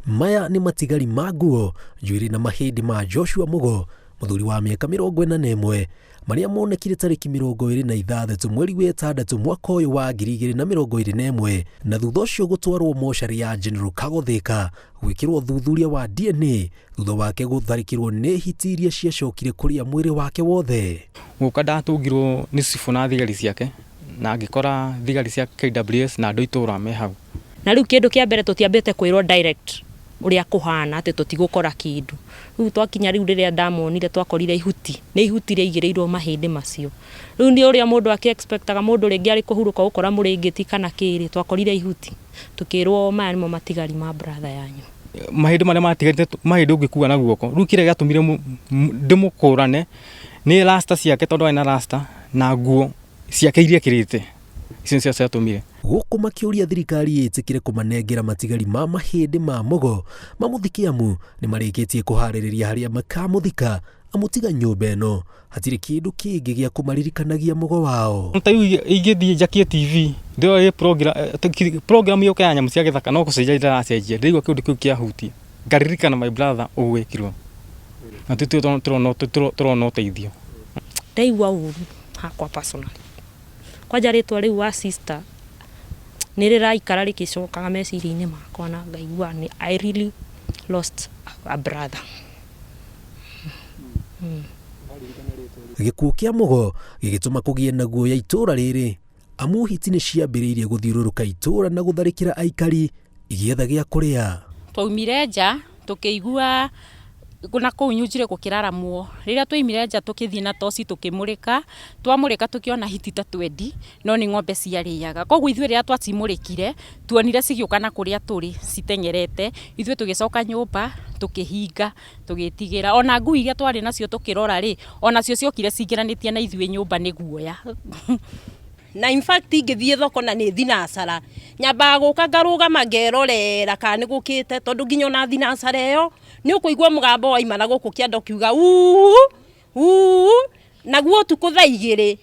Maya ni matigari ma nguo, njuĩrĩ na mahĩndĩ ma Joshua Mugo, mũthuri wa mĩaka 41, marĩa monekire tarĩki 26 mweri wa 6 mwaka ũyũ wa 2021, na thutha ũcio gũtwarwo mocarĩ ya General Kagothĩka gwĩkĩrwo thuthuria wa DNA thutha wake gũtharĩkĩrwo nĩ hiti iria ciacokire kũrĩa mwĩrĩ wake wothe. Gũka ndatũngirwo nĩ cibu na thigari ciake, na ngĩkora thigari cia KWS na andũ itũra me hau. Na rĩu kĩndũ kĩa mbere tũtiambĩte kwĩrwo direct ũrĩa kũhana atĩ tũtigũkora kĩndũ. Rĩu twakinya rĩu rĩrĩa ndamonire twakorire ihuti. Nĩ ihuti rĩigĩrĩirwo mahĩndĩ macio. Rĩu nĩ ũrĩa mũndũ akĩ-expectaga mũndũ rĩngĩ arĩ kũhurũka gũkora mũrĩngĩti kana kĩrĩ, twakorire ihuti. Tukĩrwo maya nĩmo matigari ma brother yanyu. Mahĩndĩ marĩa matigarĩte, mahĩndĩ ũngĩkua na guoko. Rĩu kĩrĩa gĩatũmire ndĩmũkũrane nĩ rasta ciake, tondũ arĩ na rasta na nguo ciake iria kĩrĩte. Icio nĩcio ciatũmire. Gũkũ makĩũria thirikari ĩtĩkĩre kũmanengera matigari ma mahĩndĩ ma Mugo, mamũthiki amu nĩ marĩkĩtie kũharĩrĩria harĩa makamũthika, amũtiga nyũmba ĩno hatirĩ kĩndũ kĩngĩ gĩa kũmaririkanagia Mugo wao. Ntayu ingĩthiĩ njakie TV ndio program yũka ya nyamũ cia gĩthaka no gũcenjia ndĩracenjia, ndĩigua kĩndũ kĩu kĩahutia, ngaririkana my brother ũgwĩkirwo, na tũrona ũteithio. Ndaigua ũru hakwa personally. Kwanja rĩtwa rĩu wa sister nĩ rĩraikara rĩkĩcokaga meciria-inĩ makwa, na ngaigua ni I really lost a brother. Gĩkuũ kĩa Mugo gĩgĩtũma kũgĩe na guoya itũra rĩrĩ, amu hiti nĩ ciambĩrĩirie gũthiũrũrũka itũra na gũtharĩkĩra aikari igĩetha gĩa kũrĩa. Twaumire nja tũkĩigua kuna kũu nyunjire gũkĩraramwo. Rĩrĩa twaimire nja tũkĩthiĩ na toci tũkĩmũrĩka, twamũrĩka tũkĩona hiti ta 20, no nĩ ng'ombe ciarĩaga. Koguo ithuĩ rĩrĩa twacimũrĩkire tuonire cigĩũka na kũrĩa tũrĩ citengerete, ithuĩ tũgĩcoka nyũmba tũkĩhinga tũgĩtigĩra. Ona ngui iria twarĩ nacio tũkĩrora rĩ, ona cio ciokire cingĩranĩtie na ithuĩ nyũmba nĩ guoya. Na in fact ingĩthiĩ thoko na nĩ thinacara, nyambaga gũka ngarũgama ngerorera kana nĩ gũkĩte, tondũ nginya ona thinacara ĩyo nĩ ũkũigua mũgambo waima na gũkũ kĩanda ũkiuga naguo ũtukũ thaa 2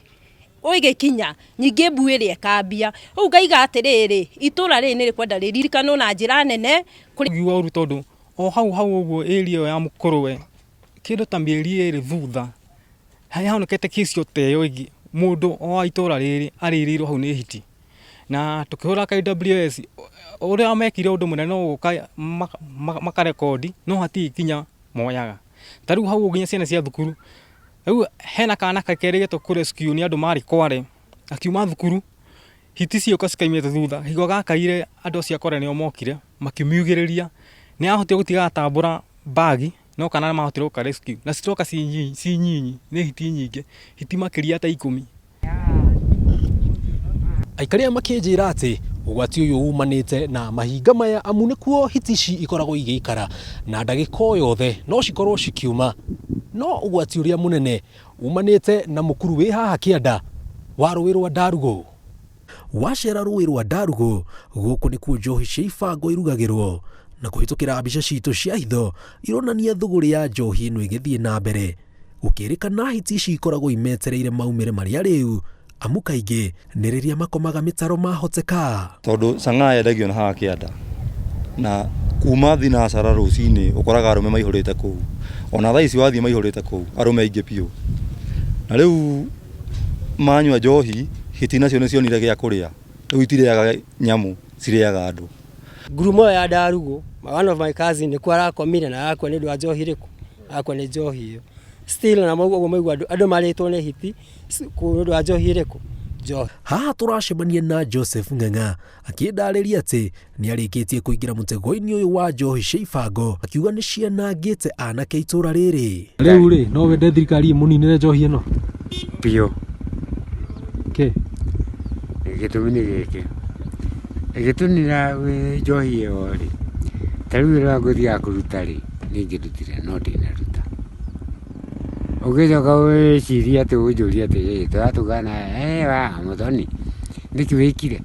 ũgĩkinya nyingĩ mbu ĩrĩa ĩkambia. Rĩu ngaiga atĩrĩrĩ, itũra rĩrĩ nĩ rĩkwenda rĩririkanwo na njĩra nene. Kũrĩgua ũru tondũ o hau ũguo area ĩyo ya Mũkũrwe kĩndũ ta mĩeri 2 thutha hahonekete kĩcio ta ĩyo ĩngĩ, mũndũ o itũra rĩrĩ arĩrĩirwo hau nĩ hiti, na tũkĩhũra KWS ũrĩa mekire ũndũ mũnene no gũka makarekodi, no hatirĩ kinya moyaga. Ta rĩu hau nginya ciana cia thukuru, rĩu hena kana kakerĩgetwo kũrescue nĩ andũ marĩ Kware, akiuma thukuru, hiti cioka cikaimĩte thutha, higo gakaire andũ cia Kware nĩo mokire makĩmiugĩrĩria, nĩ ahotire gũtiga tambũra bagi, no kana mahotire gũka rescue, na ciroka ci nyinyi, nĩ hiti nyingĩ, hiti makĩria ta 10. Aikari makĩnjĩra atĩ ũgwati ũyũ umanĩte na mahinga maya, amu nĩkuo hiti ici ikoragwo igĩikara na ndagĩka o yothe no cikorwo cikiuma. No ũgwati ũrĩa mũnene umanĩte na mũkuru wĩ haha kĩanda wa rũĩ rwa Ndarugo. Wacera rũĩ rwa Ndarugo, gũkũ nĩkuo njohi cia ibango irugagĩrwo, na kũhĩtũkĩra mbica citũ cia hitho ironania thũgũrĩ ya njohi ĩno ĩgĩthiĩ na mbere. Gũkĩrĩkana hiti ici ikoragwo imetereire maumĩre marĩa rĩu, amu kaingĩ nĩ rĩrĩa makomaga mĩtaro mahoteka. Tondũ cang'aa yendagio na haha kĩanda, na kuma thinacara rũcinĩ ũkoraga arũme maihũrĩte kũu, ona thaa ici wathiĩ maihũrĩte kũu arũme aingĩ biũ. Na rĩu manyua njohi, hiti nacio nĩ cionire gĩa kũrĩa, rĩu itirĩaga nyamũ, cirĩaga andũ. Ngurumo ya Ndarugo, one of my cousin nĩkuo arakomire na arakua nĩ ũndũ wa njohi rĩkũ, arakua nĩ njohi ĩyo. Still na moguo maigua andũ marĩtwo nĩ hiti nĩ ũndũ wa njohi rĩkũ, njohi. Haha tũracemania na Joseph Ng'ang'a akĩndarĩria atĩ nĩ arĩkĩtie kũingĩra mũtego-inĩ ũyũ wa njohi cia ibango, akiuga nĩ cianangĩte anake itũra rĩrĩ. Rĩu rĩ, no wende thirikari ĩmũninĩre njohi ĩno biũ? Kĩ gĩtũmi nĩ gĩkĩ, ĩgĩtũnira njohi ĩyo rĩ, ta rĩu rĩrĩa ngũthiaga kũruta rĩ, nĩ ingĩrutire no ndinaruta. Ũgĩcoka wĩciria atĩ ũnjũria atĩ tũratugana wa mũthoni nĩkĩ wĩkire,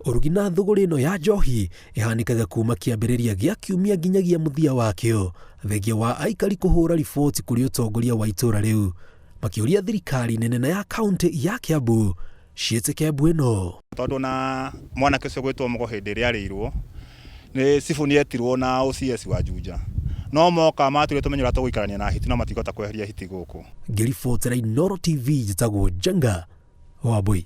ũrugi na thũgũrĩ ĩno ya njohi ĩhanĩkaga kuma kĩambĩrĩria gĩa kiumia nginyagia mũthia wakĩo, thengia wa aikari kũhũra riboti kũrĩ ũtongoria wa itũra rĩu, makĩũria thirikari nene na ya kaunti ya Kiambu ciĩtĩke bwĩno. Tondũ na mwanake ũcio gwĩtwo Mugo hĩndĩ ĩrĩa arĩirwo nĩ cibu nĩetirwo na OCS wa Juja, no moka matwire tumenyo ũrĩa tũgũikarania na Hiti no matigota kweheria Hiti gũkũ. Ngĩribotera Inooro TV njĩtagwo Janga Wambui.